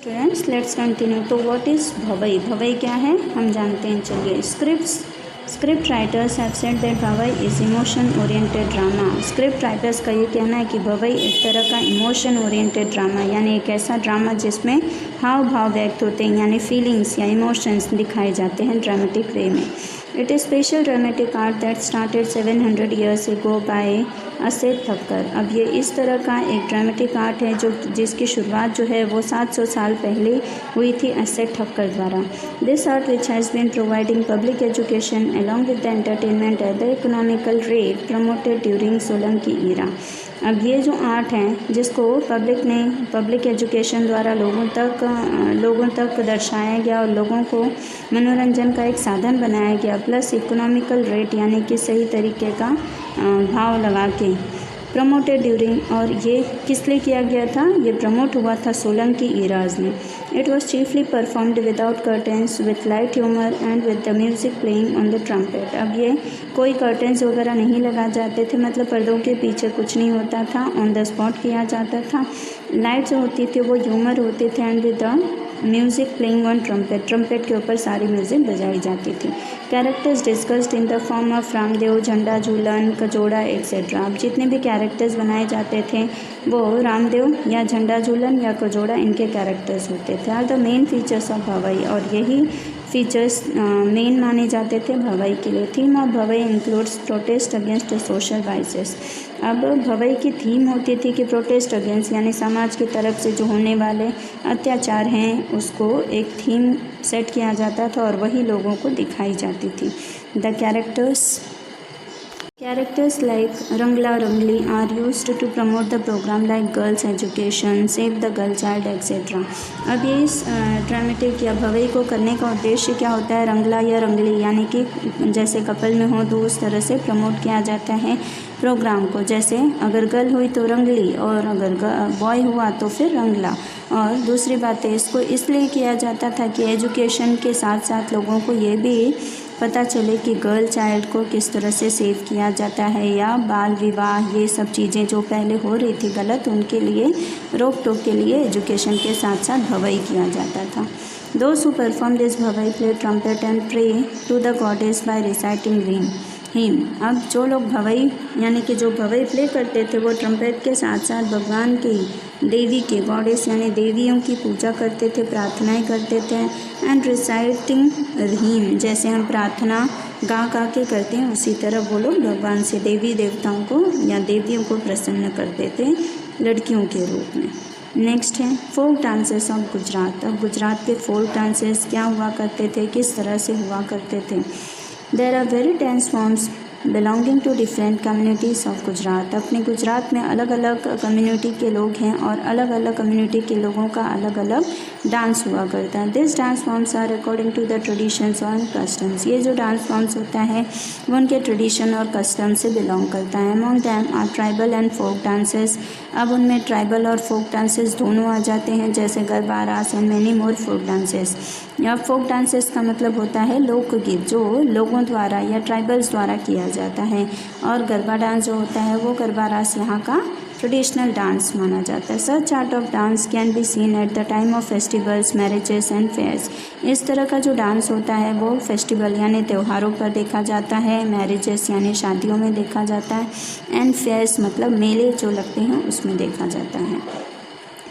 Students let's continue. तो what is Bhavai? Bhavai क्या है हम जानते हैं। चलिए, script writers have said that Bhavai is emotion oriented drama. Script writers का ये कहना है कि भवई एक तरह का इमोशन ओरिएंटेड ड्रामा, यानी एक ऐसा ड्रामा जिसमें हाव भाव व्यक्त होते हैं, यानी फीलिंग्स या इमोशंस दिखाए जाते हैं ड्रामेटिक वे में। It is special dramatic art that started 700 years ago by Asait Thakar. अब ये इस तरह का एक ड्रामेटिक आर्ट है जिसकी शुरुआत जो है वो 700 साल पहले हुई थी असेट ठक्कर द्वारा। This art which has been providing public education along with the entertainment at the economical rate promoted during Solanki era. अब ये जो आर्ट है जिसको पब्लिक एजुकेशन द्वारा लोगों तक दर्शाया गया और लोगों को मनोरंजन का एक साधन बनाया गया, प्लस इकोनॉमिकल रेट यानी कि सही तरीके का भाव लगा के प्रमोटेड ड्यूरिंग। और ये किस लिए किया गया था? ये प्रमोट हुआ था सोलंकी ईराज में। It was chiefly performed without curtains with light humour and with the music playing on the trumpet. अब ये कोई कर्टेंस वगैरह नहीं लगा जाते थे, मतलब पर्दों के पीछे कुछ नहीं होता था, ऑन द स्पॉट किया जाता था। लाइट जो होती थी वो ह्यूमर होते थे and with the music playing on trumpet के ऊपर सारी म्यूज़िक बजाई जाती थी। Characters discussed in the form of Ramdev, झंडा झूलन, कजोड़ा एक्सेट्रा। अब जितने भी कैरेक्टर्स बनाए जाते थे वो रामदेव या झंडा झूलन या कजोड़ा इनके कैरेक्टर्स होते थे। Are the main features of Bhavai, और यही फीचर्स मेन माने जाते थे भवई के लिए। Theme of Bhavai includes protest against social vices. अब भवई की थीम होती थी कि प्रोटेस्ट अगेंस्ट, यानी समाज की तरफ से जो होने वाले अत्याचार हैं उसको एक थीम सेट किया जाता था और वही लोगों को दिखाई जाती थी। The Characters like Rangla Rangli are used to promote the program like girls education, save the girl child etc. अब ये इस ड्रामेटिक या भवई को करने का उद्देश्य क्या होता है? रंगला या रंगली, यानी कि जैसे कपल में हो तो उस तरह से प्रमोट किया जाता है प्रोग्राम को। जैसे अगर गर्ल हुई तो रंगली और अगर बॉय हुआ तो फिर रंगला। और दूसरी बात है, इसको इसलिए किया जाता था कि एजुकेशन के साथ साथ लोगों को ये भी पता चले कि गर्ल चाइल्ड को किस तरह से सेव किया जाता है, या बाल विवाह ये सब चीज़ें जो पहले हो रही थी गलत, उनके लिए रोक टोक के लिए एजुकेशन के साथ साथ भवई किया जाता था। Those who perform this Bhavai play trumpet and pray to the goddess by reciting him. अब जो लोग भवई यानी कि जो भवई प्ले करते थे वो ट्रम्पेट के साथ साथ भगवान की देवी के गॉडेस यानी देवियों की पूजा करते थे, प्रार्थनाएं करते थे। एंड रिसाइटिंग हिम, जैसे हम प्रार्थना गा के करते हैं उसी तरह वो लोग भगवान से देवी देवताओं को या देवियों को प्रसन्न करते थे लड़कियों के रूप में। नेक्स्ट है फोक डांसेस ऑफ गुजरात। अब गुजरात के फोक डांसेस क्या हुआ करते थे, किस तरह से हुआ करते थे? There are very dance forms belonging to different communities of Gujarat. अपने गुजरात में अलग अलग कम्युनिटी के लोग हैं और अलग अलग कम्युनिटी के लोगों का अलग अलग डांस हुआ करता है। This dance forms are according to the traditions और कस्टम्स। ये जो डांस फॉर्म्स होता है वो उनके ट्रेडिशन और कस्टम से बिलोंग करता है। Among them are tribal and folk dances. अब उनमें ट्राइबल और फोक डांसेस दोनों आ जाते हैं, जैसे garba, raas and many more folk dances. या फोक डांसेस का मतलब होता है लोकगीत जो लोगों द्वारा या ट्राइबल्स द्वारा किया जाता है, और गरबा डांस जो होता है वो गरबा रास यहाँ का ट्रेडिशनल डांस माना जाता है। Such art of dance can be seen at the time of festivals, marriages and fairs. इस तरह का जो डांस होता है वो फेस्टिवल यानी त्योहारों पर देखा जाता है, मैरिजेस यानी शादियों में देखा जाता है, एंड फेयर्स मतलब मेले जो लगते हैं उसमें देखा जाता है।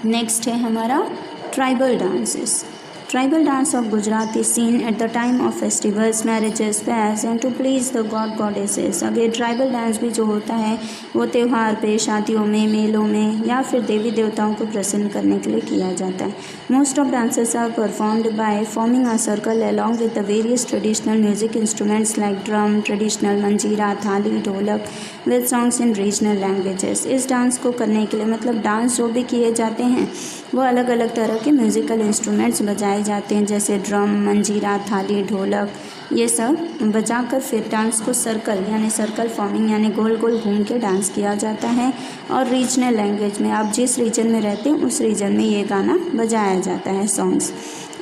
नेक्स्ट है हमारा tribal dances. Tribal dance of Gujarat is seen at the time of festivals, marriages, fairs and to please the goddesses। अब ये ट्राइबल डांस भी जो होता है वो त्यौहार पे, शादियों में, मेलों में या फिर देवी देवताओं को प्रसन्न करने के लिए किया जाता है। Most of dances are performed by forming a circle along with the various traditional music instruments like drum, traditional manjira, thali, dholak with songs in regional languages. इस डांस को करने के लिए मतलब डांस जो भी किए जाते हैं वो अलग अलग तरह के म्यूज़िकल इंस्ट्रूमेंट्स बजाए जाते हैं, जैसे ड्रम, मंजीरा, थाली, ढोलक, ये सब बजाकर फिर डांस को सर्कल फॉर्मिंग यानी गोल गोल घूम के डांस किया जाता है। और रीजनल लैंग्वेज में आप जिस रीजन में रहते हैं उस रीजन में ये गाना बजाया जाता है, songs.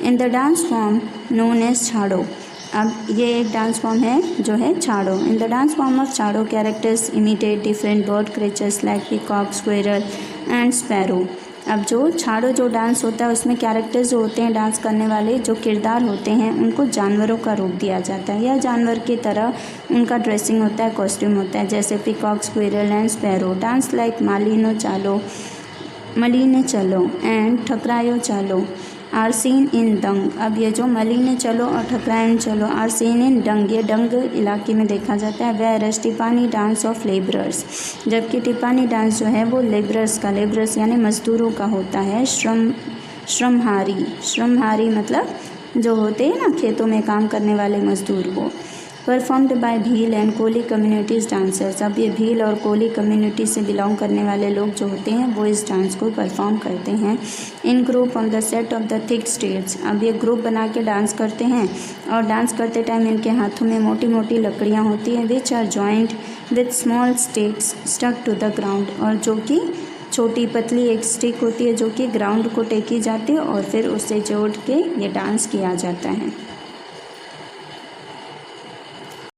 In the dance form known as Chhado. अब ये एक डांस फॉर्म है जो है छाड़ो। In the dance form of Chhado characters imitate different bird creatures like peacock, squirrel and sparrow. अब जो छाड़ो जो डांस होता है उसमें कैरेक्टर्स जो होते हैं डांस करने वाले जो किरदार होते हैं उनको जानवरों का रूप दिया जाता है या जानवर की तरह उनका ड्रेसिंग होता है, कॉस्ट्यूम होता है, जैसे peacock, squirrel and sparrow. Dance like Maline Chalo and ठकरायो चलो आर सीन इन डंग। अब ये जो मलीने चलो और ठकरायन चलो आर सीन इन डंग, ये डंग इलाके में देखा जाता है। वेयरएज टिपानी डांस ऑफ लेबरर्स, जबकि टिपानी डांस जो है वो लेबरर्स यानी मजदूरों का होता है। श्रमहारी मतलब जो होते हैं ना खेतों में काम करने वाले मजदूर, वो। Performed by Bhil and Koli communities dancers. अब ये भील और कोली कम्युनिटी से बिलोंग करने वाले लोग जो होते हैं वो इस डांस को परफॉर्म करते हैं। In group on the set of the thick states. अब ये ग्रुप बना के डांस करते हैं और डांस करते टाइम इनके हाथों में मोटी मोटी लकड़ियाँ होती हैं, which are joint with small sticks stuck to the ground, और जो कि छोटी पतली एक स्टिक होती है जो कि ग्राउंड को टेकी जाती है और फिर उससे जोड़ के ये डांस किया जाता है।